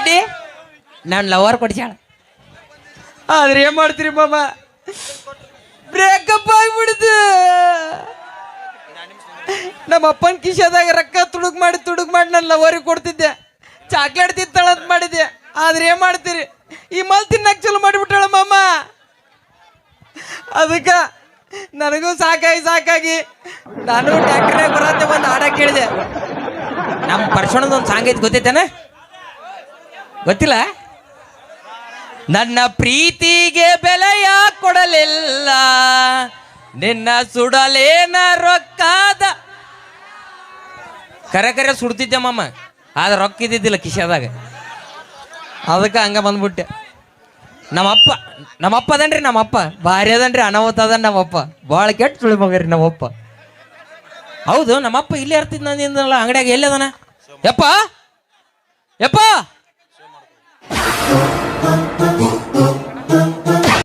ನೋಡಿ ನಾನು ಲವರ್ ಕೊಡ್ಸ್ಯಾಳ. ಆದ್ರೆ ಏನ್ ಮಾಡ್ತೀರಿ ಮಾಮ, ಬ್ರೇಕಪ್ ಆಗ್ಬಿಡ್ತು. ನಮ್ಮ ಅಪ್ಪನ ಕಿಶದಾಗ ರೊಕ್ಕ ತುಡುಗ್ ಮಾಡಿ ನಾನು ಲವರಿಗೆ ಕೊಡ್ತಿದ್ದೆ, ಚಾಕ್ಲೇಟ್ ತಿಂತಾಳಂತ ಮಾಡಿದ್ದೆ. ಆದ್ರೆ ಏನ್ ಮಾಡ್ತೀರಿ, ಈ ಮಲ್ ತಿನ್ನಕ್ ಚಲೋ ಮಾಡಿಬಿಟ್ಟಾಳ ಮಾಮ. ಅದಕ್ಕ ನನಗೂ ಸಾಕಾಗಿ ನಾನು ಟ್ಯಾಕ್ಟ್ರಾಗ ಬರತ್ತೆ ಒಂದು ಹಾಡ ಕೇಳಿದೆ. ನಮ್ಮ ಪರ್ಸಣದ ಒಂದು ಸಾಂಗ್ ಐತಿ, ಗೊತ್ತೈತೇನ? ಗೊತ್ತಿಲ್ಲ? ನನ್ನ ಪ್ರೀತಿಗೆ ಬೆಲೆಯ ಕೊಡಲಿಲ್ಲ, ನಿನ್ನ ಸುಡಲೇನ ರೊಕ್ಕದ. ಕರೆ ಸುಡ್ತಿದ್ದೆ ಮಾಮ, ಆದ್ರೆ ರೊಕ್ಕ ಇದ್ದಿದ್ದಿಲ್ಲ ಕಿಶದಾಗ. ಅದಕ್ಕೆ ಹಂಗ ಬಂದ್ಬಿಟ್ಟೆ. ನಮ್ಮಪ್ಪ ಅದನ್ರಿ, ನಮ್ಮಪ್ಪ ಭಾರಿ ಅದನ್ರಿ, ಅನಾಹುತ ಅದ ನಮ್ಮಪ್ಪ. ಭಾಳ ಕೆಟ್ಟ ಸುಳಿ ಮಗರಿ ನಮ್ಮಪ್ಪ. ಹೌದು, ನಮ್ಮಪ್ಪ ಇಲ್ಲೇ ಇರ್ತಿದ್ ನಂದಿಲ್ಲ ಅಂಗಡಿಯಾಗ. ಎಲ್ಲಿ ಅದನ? ಯಪ್ಪ